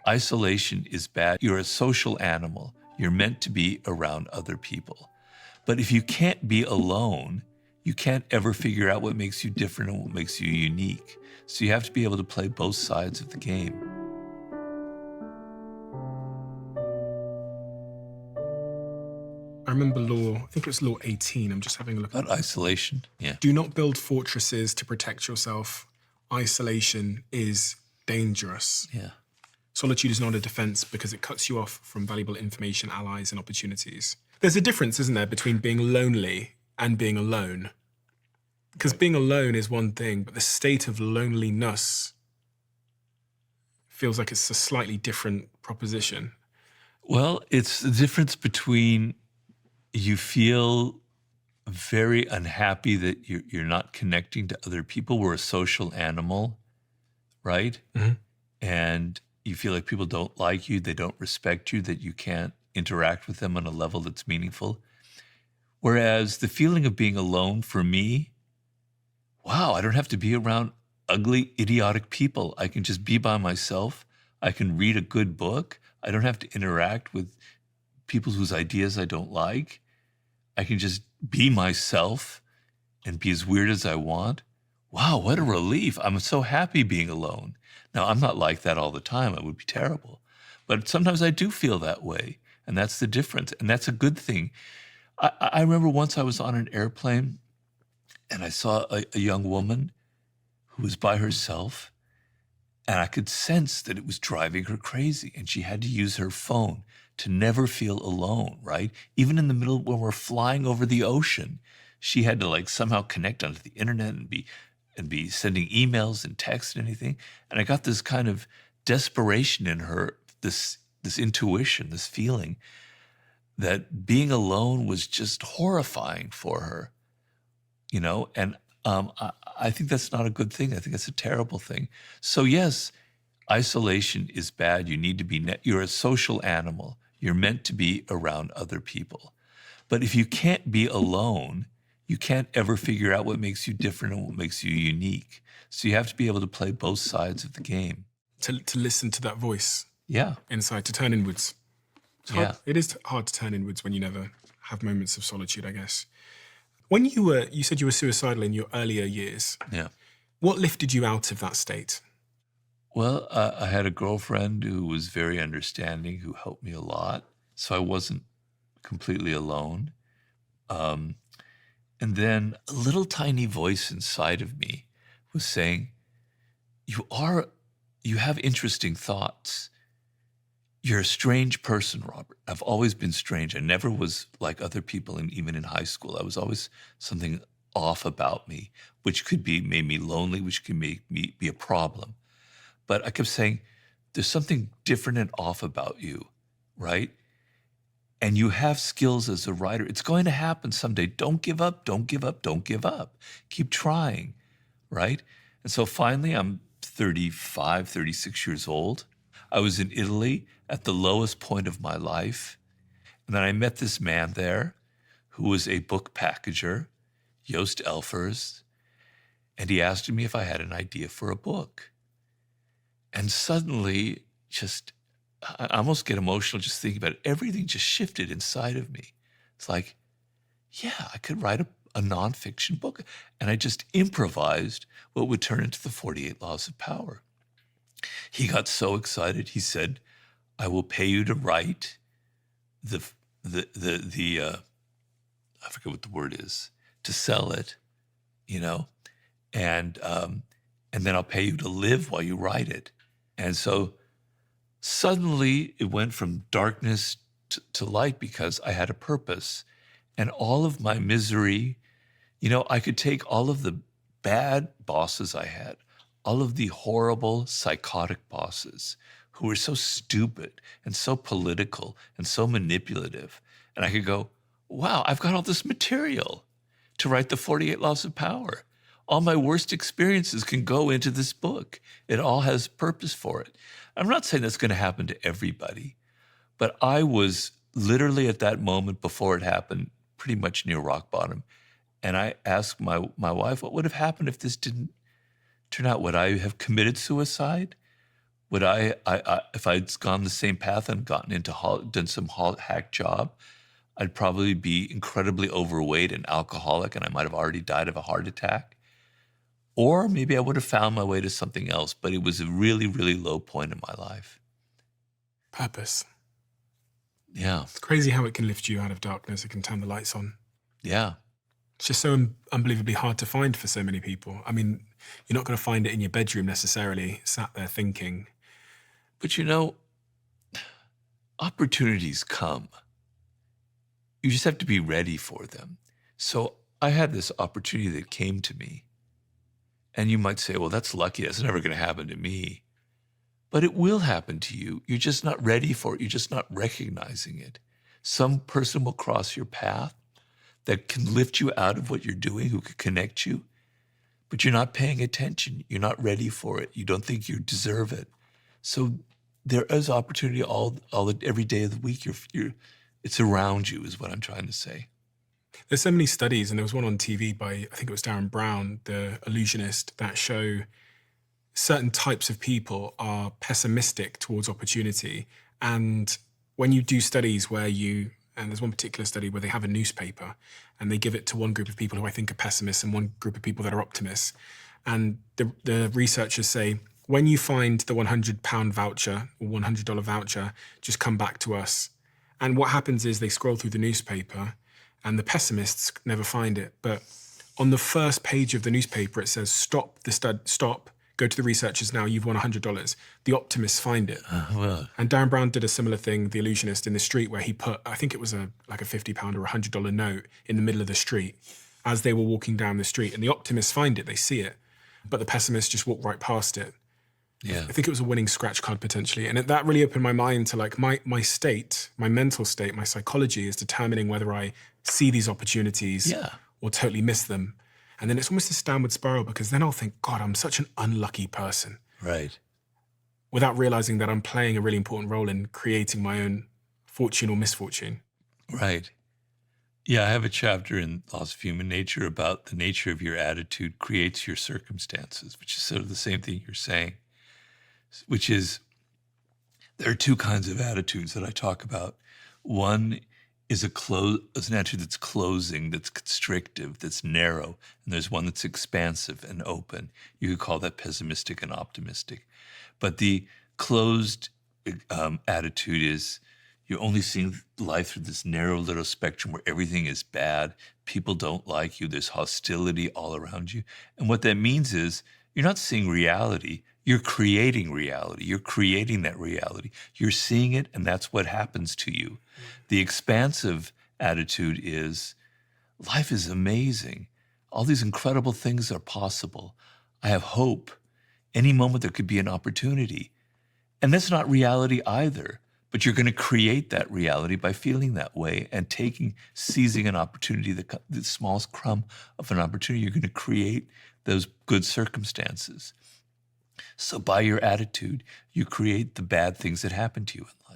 Isolation is bad. You're a social animal. You're meant to be around other people. But if you can't be alone, you can't ever figure out what makes you different and what makes you unique. So you have to be able to play both sides of the game. I remember law, I think it was law 18. I'm just having a look at About isolation, yeah. Do not build fortresses to protect yourself. Isolation is dangerous. Yeah. Solitude is not a defense because it cuts you off from valuable information, allies, and opportunities. There's a difference, isn't there, between being lonely and being alone? Because being alone is one thing, but the state of loneliness feels like it's a slightly different proposition. Well, it's the difference between you feel very unhappy that you're not connecting to other people. We're a social animal, right? Mm-hmm. And you feel like people don't like you, they don't respect you, that you can't interact with them on a level that's meaningful. Whereas the feeling of being alone for me, wow, I don't have to be around ugly, idiotic people. I can just be by myself. I can read a good book. I don't have to interact with people whose ideas I don't like. I can just be myself and be as weird as I want. Wow, what a relief. I'm so happy being alone. Now, I'm not like that all the time. It would be terrible. But sometimes I do feel that way. And that's the difference. And that's a good thing. I remember once I was on an airplane and I saw a young woman who was by herself. And I could sense that it was driving her crazy. And she had to use her phone to never feel alone, right? Even in the middle when we're flying over the ocean, she had to like somehow connect onto the internet and be sending emails and texts and anything. And I got this kind of desperation in her, this intuition, this feeling that being alone was just horrifying for her, you know? And I think that's not a good thing. I think that's a terrible thing. So yes, isolation is bad. You need to be, you're a social animal. You're meant to be around other people. But if you can't be alone, you can't ever figure out what makes you different and what makes you unique. So you have to be able to play both sides of the game. To listen to that voice. Yeah. Inside, to turn inwards. It's hard, Yeah. It is hard to turn inwards when you never have moments of solitude, I guess. When you said you were suicidal in your earlier years. Yeah. What lifted you out of that state? Well, I had a girlfriend who was very understanding, who helped me a lot. So I wasn't completely alone. And then a little tiny voice inside of me was saying, you have interesting thoughts. You're a strange person, Robert. I've always been strange. I never was like other people, and even in high school, I was always something off about me, which could be made me lonely, which could make me be a problem. But I kept saying, there's something different and off about you, right? And you have skills as a writer. It's going to happen someday. Don't give up, don't give up, don't give up. Keep trying, right? And so finally, I'm 35, 36 years old. I was in Italy at the lowest point of my life. And then I met this man there who was a book packager, Joost Elfers, and he asked me if I had an idea for a book. And suddenly, I almost get emotional just thinking about it. Everything just shifted inside of me. It's like, yeah, I could write a nonfiction book. And I just improvised what would turn into the 48 Laws of Power. He got so excited. He said, I will pay you to write the I forget what the word is, to sell it, you know, and then I'll pay you to live while you write it. And so suddenly it went from darkness to light because I had a purpose. And all of my misery, you know, I could take all of the bad bosses I had, all of the horrible, psychotic bosses who were so stupid and so political and so manipulative. And I could go, wow, I've got all this material to write the 48 Laws of Power. All my worst experiences can go into this book. It all has purpose for it. I'm not saying that's going to happen to everybody, but I was literally at that moment before it happened, pretty much near rock bottom. And I asked my wife, what would have happened if this didn't turn out? Would I have committed suicide? Would if I'd gone the same path and gotten into done some hack job, I'd probably be incredibly overweight and alcoholic, and I might have already died of a heart attack. Or maybe I would have found my way to something else, but it was a really, really low point in my life. Purpose. Yeah. It's crazy how it can lift you out of darkness. It can turn the lights on. Yeah. It's just so unbelievably hard to find for so many people. I mean, you're not going to find it in your bedroom necessarily, sat there thinking. But opportunities come. You just have to be ready for them. So I had this opportunity that came to me. And you might say, well, that's lucky. That's never going to happen to me. But it will happen to you. You're just not ready for it. You're just not recognizing it. Some person will cross your path that can lift you out of what you're doing, who could connect you, but you're not paying attention. You're not ready for it. You don't think you deserve it. So there is opportunity every day of the week. It's around you, is what I'm trying to say. There's so many studies, and there was one on TV by, I think it was Darren Brown, the illusionist, that show certain types of people are pessimistic towards opportunity. And when you do studies and there's one particular study where they have a newspaper and they give it to one group of people who I think are pessimists and one group of people that are optimists. And the researchers say, when you find the £100 voucher or $100 voucher, just come back to us. And what happens is they scroll through the newspaper and the pessimists never find it. But on the first page of the newspaper, it says, stop, go to the researchers now, you've won $100. The optimists find it. And Darren Brown did a similar thing, the illusionist, in the street, where he put, I think it was like a £50 or $100 note in the middle of the street as they were walking down the street. And the optimists find it, they see it, but the pessimists just walk right past it. Yeah. I think it was a winning scratch card potentially. And that really opened my mind to like my state, my mental state, my psychology is determining whether I see these opportunities or totally miss them. And then it's almost this downward spiral, because then I'll think, God, I'm such an unlucky person. Right. Without realizing that I'm playing a really important role in creating my own fortune or misfortune. Right. Yeah, I have a chapter in Laws of Human Nature about the nature of your attitude creates your circumstances, which is sort of the same thing you're saying, which is there are two kinds of attitudes that I talk about. One is an attitude that's closing, that's constrictive, that's narrow, and there's one that's expansive and open. You could call that pessimistic and optimistic. But the closed attitude is you're only seeing life through this narrow little spectrum where everything is bad, people don't like you, there's hostility all around you. And what that means is you're not seeing reality, you're creating reality. You're creating that reality. You're seeing it, and that's what happens to you. The expansive attitude is, life is amazing. All these incredible things are possible. I have hope. Any moment there could be an opportunity. And that's not reality either, but you're going to create that reality by feeling that way and seizing an opportunity, the smallest crumb of an opportunity. You're going to create those good circumstances. So by your attitude, you create the bad things that happen to you in